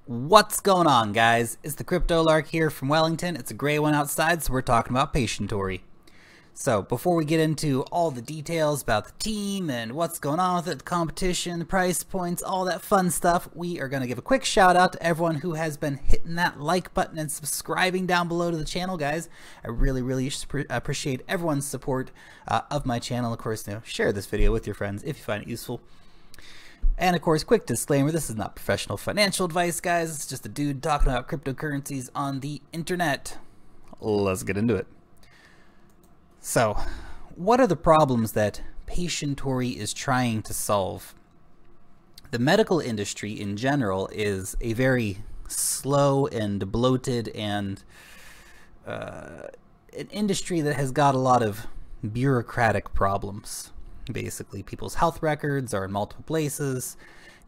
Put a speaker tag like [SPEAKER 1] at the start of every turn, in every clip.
[SPEAKER 1] What's going on, guys? It's the Crypto Lark here from Wellington. It's a gray one outside, so we're talking about Patientory. So before we get into all the details about the team and what's going on with it, the competition, the price points, all that fun stuff, we are going to give a quick shout out to everyone who has been hitting that like button and subscribing down below to the channel, guys. I really appreciate everyone's support of my channel. Of course, share this video with your friends if you find it useful. And of course, quick disclaimer, this is not professional financial advice, guys. It's just a dude talking about cryptocurrencies on the internet. Let's get into it. So, what are the problems that Patientory is trying to solve? The medical industry in general is a very slow and bloated and an industry that has got a lot of bureaucratic problems. Basically, people's health records are in multiple places.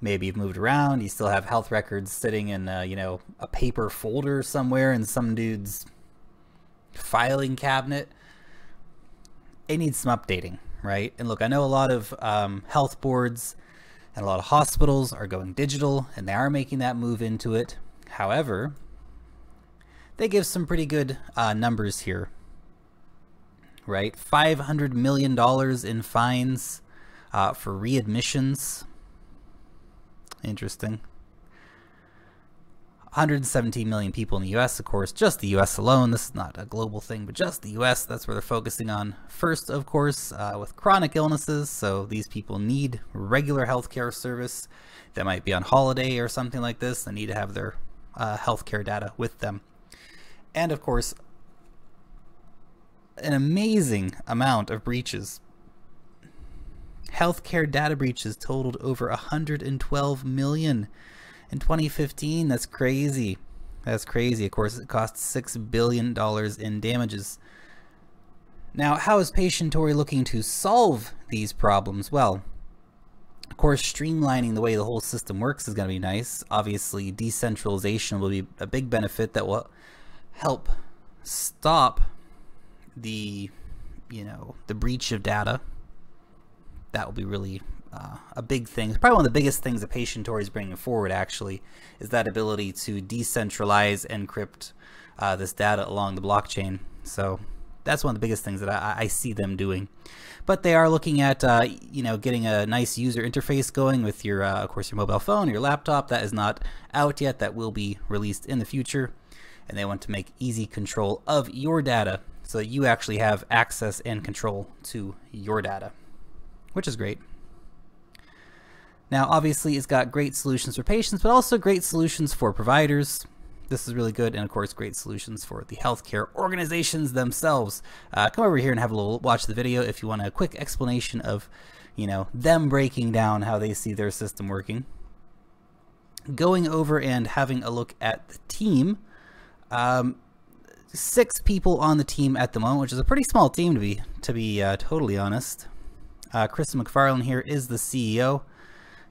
[SPEAKER 1] Maybe you've moved around, you still have health records sitting in a paper folder somewhere in some dude's filing cabinet. It needs some updating, right? And look, I know a lot of health boards and a lot of hospitals are going digital, and they are making that move into it. However, they give some pretty good numbers here. Right, $500 million in fines for readmissions. Interesting. 117 million people in the US, of course, just the US alone. This is not a global thing, but just the US. That's where they're focusing on first, of course, with chronic illnesses. So these people need regular healthcare service. They might be on holiday or something like this. They need to have their healthcare data with them. And of course, an amazing amount of breaches. Healthcare data breaches totaled over 112 million in 2015. That's crazy. That's crazy. Of course, it cost $6 billion in damages. Now, how is Patientory looking to solve these problems? Well, of course, streamlining the way the whole system works is going to be nice. Obviously, decentralization will be a big benefit that will help stop the breach of data. That will be really a big thing. Probably one of the biggest things that Patientory is bringing forward, actually, is that ability to decentralize, encrypt this data along the blockchain. So that's one of the biggest things that I see them doing. But they are looking at getting a nice user interface going with your of course your mobile phone or your laptop. That is not out yet. That will be released in the future, and they want to make easy control of your data, so that you actually have access and control to your data, which is great. Now, obviously, it's got great solutions for patients, but also great solutions for providers. This is really good, and of course, great solutions for the healthcare organizations themselves. Come over here and have a little watch the video if you want a quick explanation of, them breaking down how they see their system working. Going over and having a look at the team. 6 people on the team at the moment, which is a pretty small team to be totally honest. Krista McFarlane here is the CEO.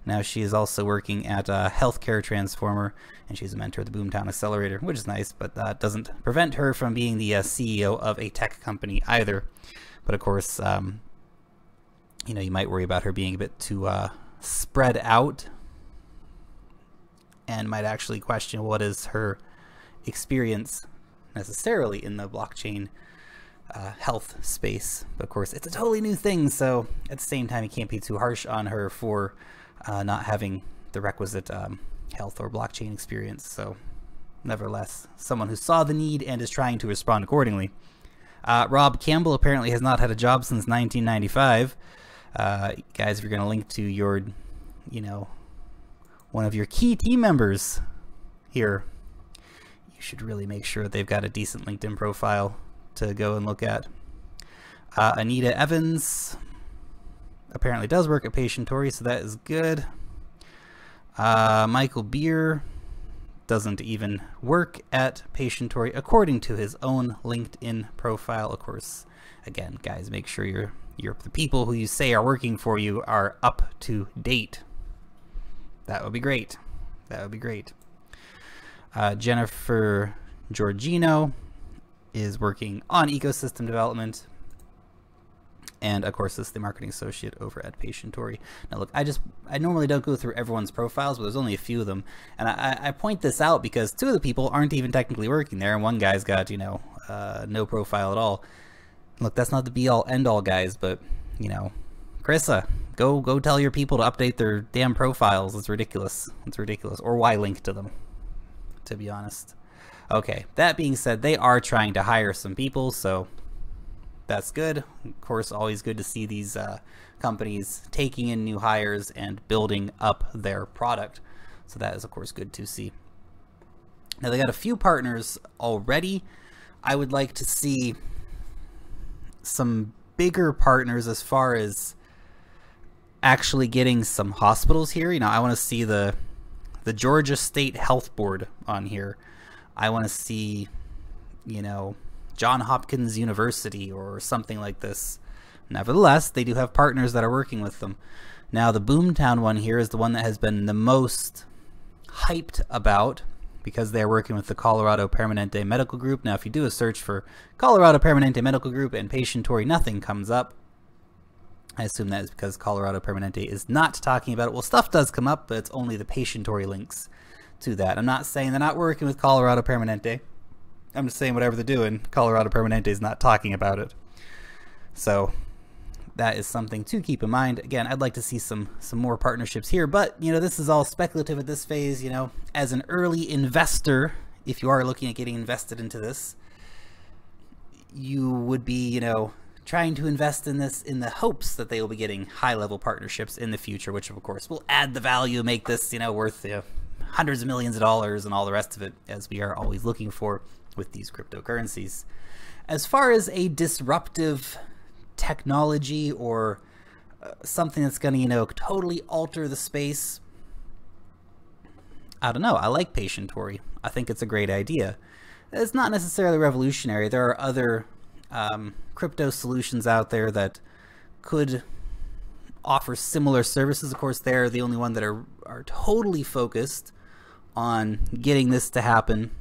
[SPEAKER 1] Now she is also working at Healthcare Transformer, and she's a mentor at the Boomtown Accelerator, which is nice, but that doesn't prevent her from being the CEO of a tech company either. But of course, you might worry about her being a bit too spread out, and might actually question what is her experience necessarily in the blockchain health space. But of course, it's a totally new thing, so at the same time, you can't be too harsh on her for not having the requisite health or blockchain experience. So nevertheless, someone who saw the need and is trying to respond accordingly. Rob Campbell apparently has not had a job since 1995. Guys, if you're going to link to your, one of your key team members here, you should really make sure they've got a decent LinkedIn profile to go and look at. Anita Evans apparently does work at Patientory, so that is good. Michael Beer doesn't even work at Patientory according to his own LinkedIn profile. Of course, again, guys, make sure the people who you say are working for you are up to date. That would be great. That would be great. Jennifer Giorgino is working on ecosystem development. And of course, this is the marketing associate over at Patientory. Now look, I normally don't go through everyone's profiles, but there's only a few of them. And I point this out because two of the people aren't even technically working there, and one guy's got, you know, no profile at all. Look, that's not the be all end all, guys, but, you know, Carissa, go tell your people to update their damn profiles. It's ridiculous. It's ridiculous. Or why link to them, to be honest. Okay, that being said, they are trying to hire some people, so that's good. Of course, always good to see these companies taking in new hires and building up their product. So that is, of course, good to see. Now, they got a few partners already. I would like to see some bigger partners as far as actually getting some hospitals here. You know, I want to see the Georgia State Health Board on here. I want to see, you know, Johns Hopkins University or something like this. Nevertheless, they do have partners that are working with them. Now, the Boomtown one here is the one that has been the most hyped about because they're working with the Colorado Permanente Medical Group. Now, if you do a search for Colorado Permanente Medical Group and Patientory, nothing comes up. I assume that is because Colorado Permanente is not talking about it. Well, stuff does come up, but it's only the Patientory links to that. I'm not saying they're not working with Colorado Permanente. I'm just saying whatever they're doing, Colorado Permanente is not talking about it. So that is something to keep in mind. Again, I'd like to see some more partnerships here, but you know, this is all speculative at this phase. You know, as an early investor, if you are looking at getting invested into this, you would be, you know, trying to invest in this in the hopes that they will be getting high-level partnerships in the future, which of course will add the value, make this, you know, worth, you know, hundreds of millions of dollars and all the rest of it, as we are always looking for with these cryptocurrencies. As far as a disruptive technology or something that's going to, you know, totally alter the space, I don't know. I like Patientory. I think it's a great idea. It's not necessarily revolutionary. There are other crypto solutions out there that could offer similar services. Of course, they're the only one that are totally focused on getting this to happen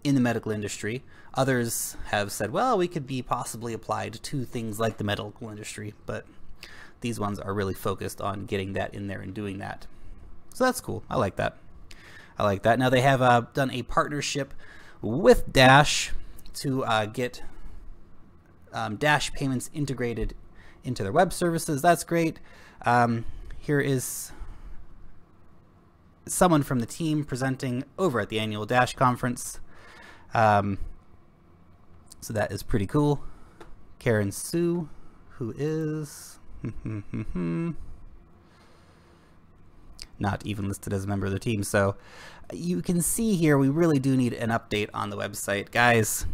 [SPEAKER 1] in the medical industry. Others have said, well, we could be possibly applied to things like the medical industry, but these ones are really focused on getting that in there and doing that. So that's cool. I like that. I like that. Now they have done a partnership with Dash to get Dash payments integrated into their web services. That's great. Here is someone from the team presenting over at the annual Dash conference. So that is pretty cool. Karen Sue, who is not even listed as a member of the team. So you can see here, we really do need an update on the website. Guys,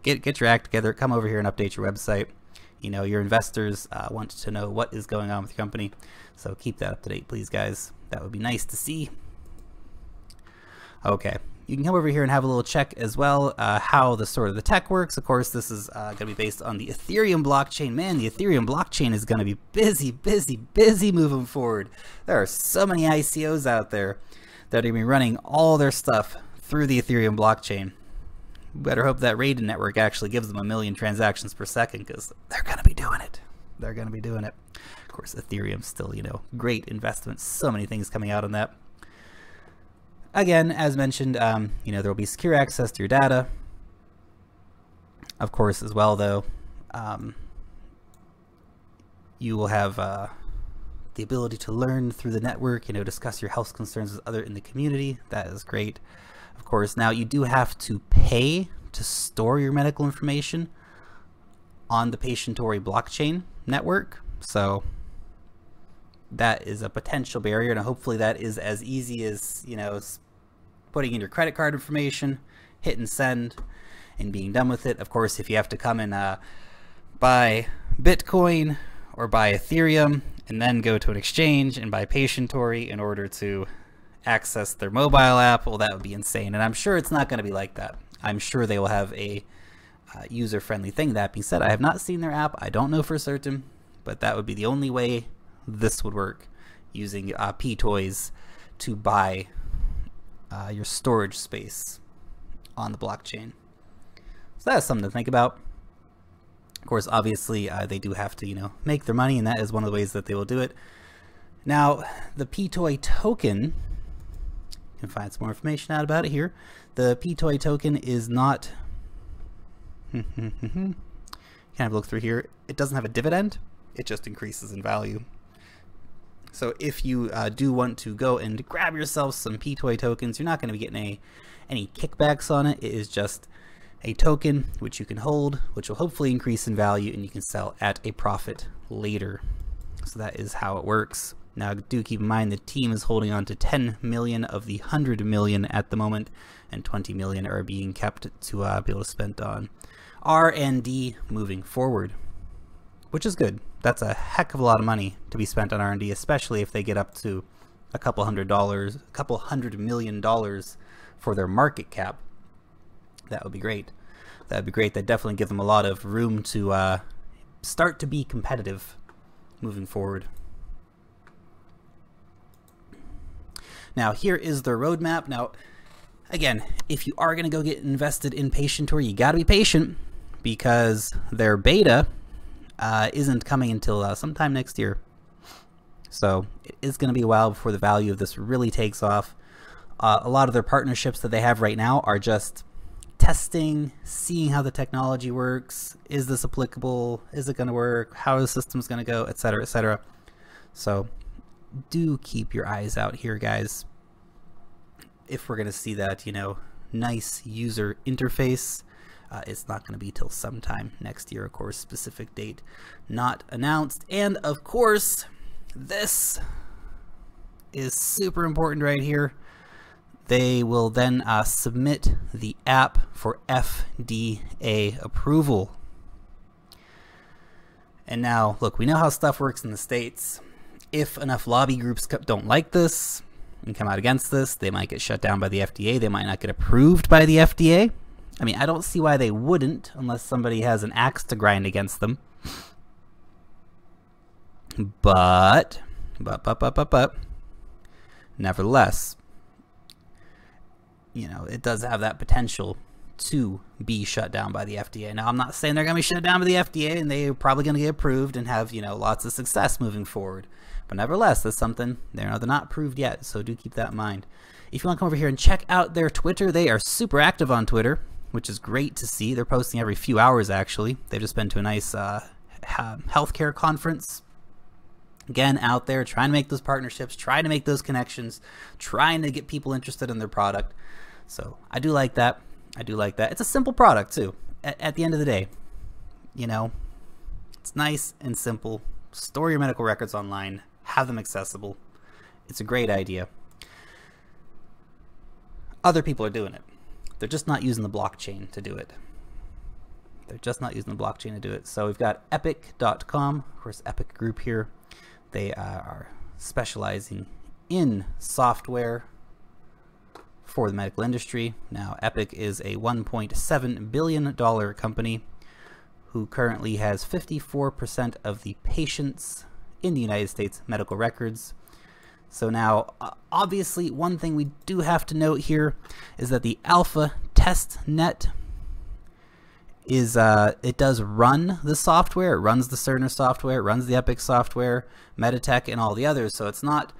[SPEAKER 1] get your act together. Come over here and update your website. You know, your investors want to know what is going on with your company. So keep that up to date, please, guys. That would be nice to see. Okay, you can come over here and have a little check as well how the sort of the tech works. Of course, this is going to be based on the Ethereum blockchain. Man, the Ethereum blockchain is going to be busy moving forward. There are so many ICOs out there that are going to be running all their stuff through the Ethereum blockchain. Better hope that Raiden network actually gives them 1 million transactions per second, because they're going to be doing it. They're going to be doing it. Of course, Ethereum still, you know, great investment. So many things coming out on that. Again, as mentioned, you know, there will be secure access to your data. Of course, as well, though, you will have the ability to learn through the network, you know, discuss your health concerns with others in the community. That is great. Of course, now you do have to pay to store your medical information on the Patientory blockchain network. So that is a potential barrier, and hopefully that is as easy as, you know, putting in your credit card information, hitting send, and being done with it. Of course, if you have to come and buy Bitcoin or buy Ethereum and then go to an exchange and buy Patientory in order to access their mobile app, well, that would be insane. And I'm sure it's not going to be like that. I'm sure they will have a user-friendly thing. That being said, I have not seen their app. I don't know for certain, but that would be the only way this would work, using Ptoys to buy your storage space on the blockchain. So that's something to think about. course, obviously, they do have to, make their money, and that is one of the ways that they will do it. Now, the Ptoy token, you can find some more information out about it here. The Ptoy token is not, kind of look through here, it doesn't have a dividend, it just increases in value. So if you do want to go and grab yourself some Ptoy tokens, you're not going to be getting any kickbacks on it. It is just a token which you can hold, which will hopefully increase in value, and you can sell at a profit later. So that is how it works. Now, do keep in mind the team is holding on to 10 million of the 100 million at the moment, and 20 million are being kept to be able to spend on R&D moving forward, which is good. That's a heck of a lot of money to be spent on R&D, especially if they get up to a couple $100 million for their market cap. That would be great. That would be great. That definitely give them a lot of room to start to be competitive moving forward. Now, here is their roadmap. Now, again, if you are going to go get invested in Patientory, you got to be patient, because their beta isn't coming until sometime next year. So it is going to be a while before the value of this really takes off. A lot of their partnerships that they have right now are just testing, seeing how the technology works. Is this applicable? Is it going to work? How are the systems going to go? Etc., etc. So do keep your eyes out here, guys. If we're going to see that, nice user interface, it's not going to be till sometime next year, of course. Specific date not announced. And of course, this is super important right here. They will then submit the app for FDA approval. And now, look, we know how stuff works in the States. If enough lobby groups don't like this and come out against this, they might get shut down by the FDA. They might not get approved by the FDA. I mean, I don't see why they wouldn't, unless somebody has an axe to grind against them. But, nevertheless, it does have that potential to be shut down by the FDA. Now, I'm not saying they're going to be shut down by the FDA, and they're probably going to get approved and have, lots of success moving forward. But nevertheless, that's something, they're not approved yet, so do keep that in mind. If you want to come over here and check out their Twitter, they are super active on Twitter, which is great to see. They're posting every few hours, actually. They've just been to a nice healthcare conference. Again, out there trying to make those partnerships, trying to make those connections, trying to get people interested in their product. So I do like that. I do like that. It's a simple product, too. At the end of the day, it's nice and simple. Store your medical records online. Have them accessible. It's a great idea. Other people are doing it. They're just not using the blockchain to do it. They're just not using the blockchain to do it. So we've got Epic.com, of course, Epic Group here. They are specializing in software for the medical industry. Now, Epic is a $1.7 billion company who currently has 54% of the patients in the United States medical records. So now, obviously, one thing we do have to note here is that the alpha test net is, it does run the software. It runs the Cerner software, it runs the Epic software, Meditech, and all the others. So it's not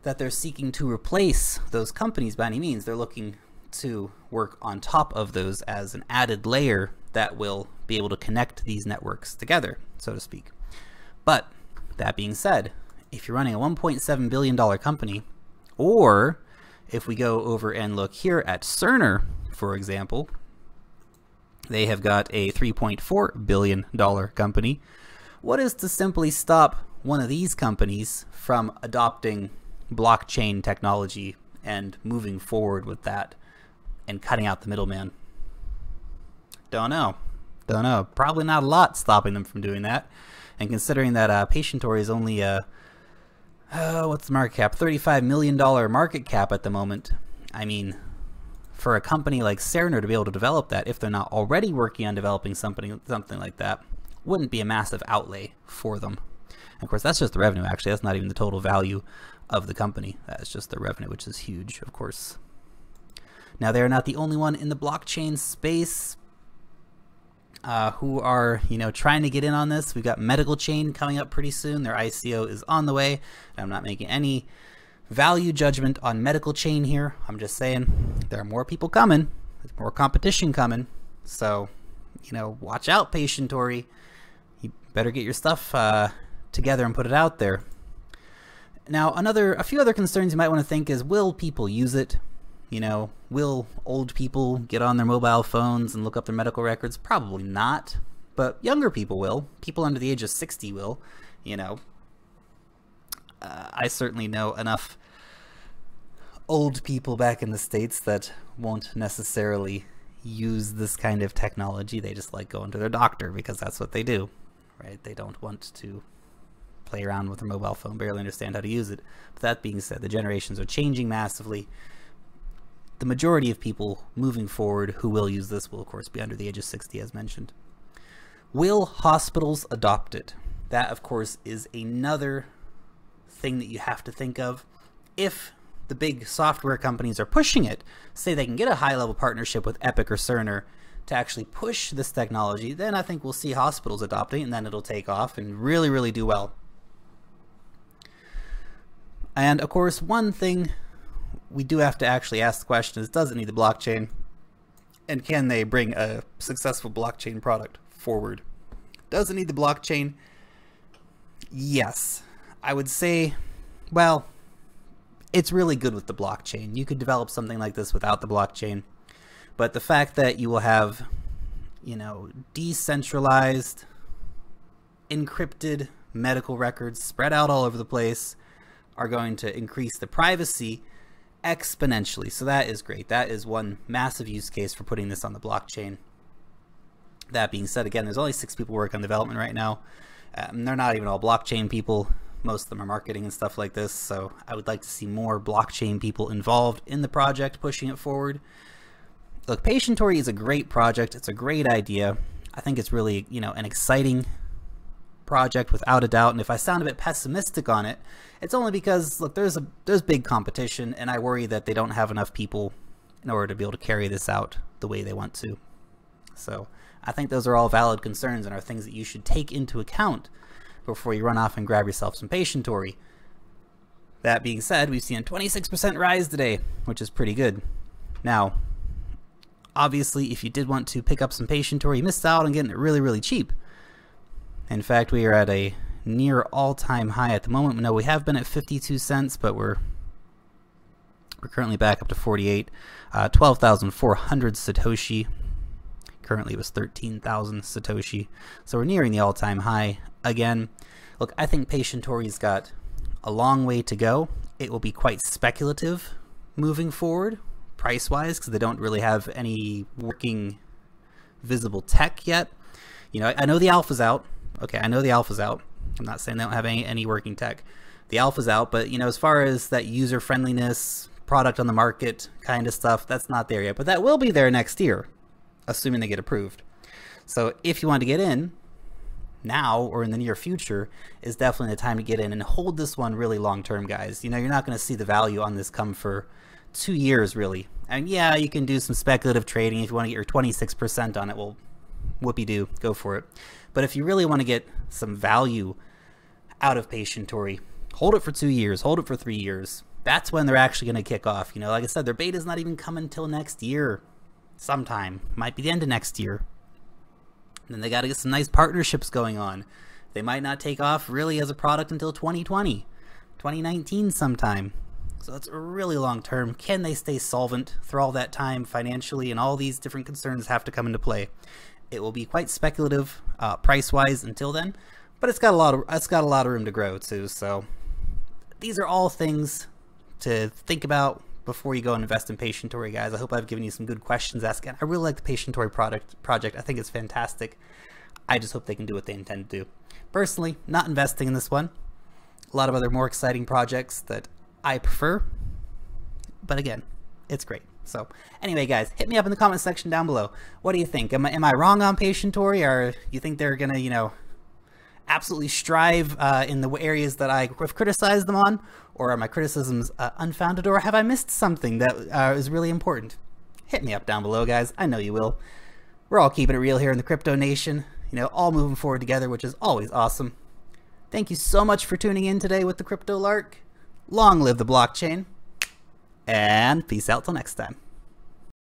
[SPEAKER 1] that they're seeking to replace those companies by any means. They're looking to work on top of those as an added layer that will be able to connect these networks together, so to speak. But that being said, if you're running a $1.7 billion company, or if we go over and look here at Cerner, for example, they have got a $3.4 billion company. What is to simply stop one of these companies from adopting blockchain technology and moving forward with that and cutting out the middleman? Don't know. Don't know. Probably not a lot stopping them from doing that. And considering that Patientory is only what's the market cap? $35 million market cap at the moment. I mean, for a company like Cerner to be able to develop that, if they're not already working on developing something like that, wouldn't be a massive outlay for them. And of course, that's just the revenue, actually. That's not even the total value of the company. That is just the revenue, which is huge, of course. Now, they're not the only one in the blockchain space. who are, trying to get in on this. We've got Medical Chain coming up pretty soon. Their ICO is on the way. I'm not making any value judgment on Medical Chain here. I'm just saying there are more people coming. There's more competition coming. So, watch out, Patientory. You better get your stuff together and put it out there. Now, a few other concerns you might want to think is, will people use it? Will old people get on their mobile phones and look up their medical records? Probably not, but younger people will. People under the age of 60 will, I certainly know enough old people back in the States that won't necessarily use this kind of technology. They just like going to their doctor because that's what they do, right? They don't want to play around with their mobile phone, barely understand how to use it. But that being said, the generations are changing massively. The majority of people moving forward who will use this will, of course, be under the age of 60, as mentioned. Will hospitals adopt it? That, of course, is another thing that you have to think of. If the big software companies are pushing it, say they can get a high-level partnership with Epic or Cerner to actually push this technology, then I think we'll see hospitals adopting it, and then it'll take off and really, really do well. And, of course, one thing we do have to actually ask the question is, does it need the blockchain? And can they bring a successful blockchain product forward? Does it need the blockchain? Yes. I would say, well, it's really good with the blockchain. You could develop something like this without the blockchain. But the fact that you will have, decentralized, encrypted medical records spread out all over the place are going to increase the privacy exponentially. So that is great. That is one massive use case for putting this on the blockchain. That being said, again, there's only 6 people working on development right now. They're not even all blockchain people. Most of them are marketing and stuff like this. So I would like to see more blockchain people involved in the project, pushing it forward. Look, Patientory is a great project. It's a great idea. I think it's really, an exciting project without a doubt. And if I sound a bit pessimistic on it, it's only because, look, there's big competition, and I worry that they don't have enough people in order to be able to carry this out the way they want to. So I think those are all valid concerns and are things that you should take into account before you run off and grab yourself some Patientory. That being said, we've seen a 26% rise today, which is pretty good. Now, obviously, if you did want to pick up some Patientory, you missed out on getting it really, really cheap. In fact, we are at a near all-time high at the moment. No, we have been at 52 cents, but we're currently back up to 48. 12,400 Satoshi. Currently it was 13,000 Satoshi. So we're nearing the all-time high again. Look, I think Patientory's got a long way to go. It will be quite speculative moving forward, price-wise, because they don't really have any working visible tech yet. I know the alpha's out. Okay, I know the alpha's out. I'm not saying they don't have any working tech. The alpha's out, but as far as that user friendliness, product on the market kind of stuff, that's not there yet. But that will be there next year, assuming they get approved. So if you want to get in now or in the near future, is definitely the time to get in and hold this one really long term, guys. You're not going to see the value on this come for 2 years really. And yeah, you can do some speculative trading if you want to get your 26% on it. Well, whoopee-doo, go for it. But if you really want to get some value out of Patientory, hold it for 2 years, hold it for 3 years. That's when they're actually going to kick off. Like I said, their beta's not even coming until next year. Sometime. Might be the end of next year. And then they got to get some nice partnerships going on. They might not take off really as a product until 2020, 2019 sometime. So it's really long term. Can they stay solvent through all that time financially? And all these different concerns have to come into play. It will be quite speculative price-wise until then, but it's got a lot of room to grow too. So these are all things to think about before you go and invest in Patientory, guys. I hope I've given you some good questions asking. I really like the Patientory project. I think it's fantastic. I just hope they can do what they intend to do. Personally, not investing in this one. A lot of other more exciting projects that I prefer, but again, it's great. So anyway, guys, hit me up in the comment section down below. What do you think? Am I wrong on Patientory, or you think they're gonna, absolutely strive in the areas that I have criticized them on, or are my criticisms unfounded, or have I missed something that is really important? Hit me up down below, guys. I know you will. We're all keeping it real here in the Crypto Nation, you know, all moving forward together, which is always awesome. Thank you so much for tuning in today with the Crypto Lark. Long live the blockchain, and peace out till next time.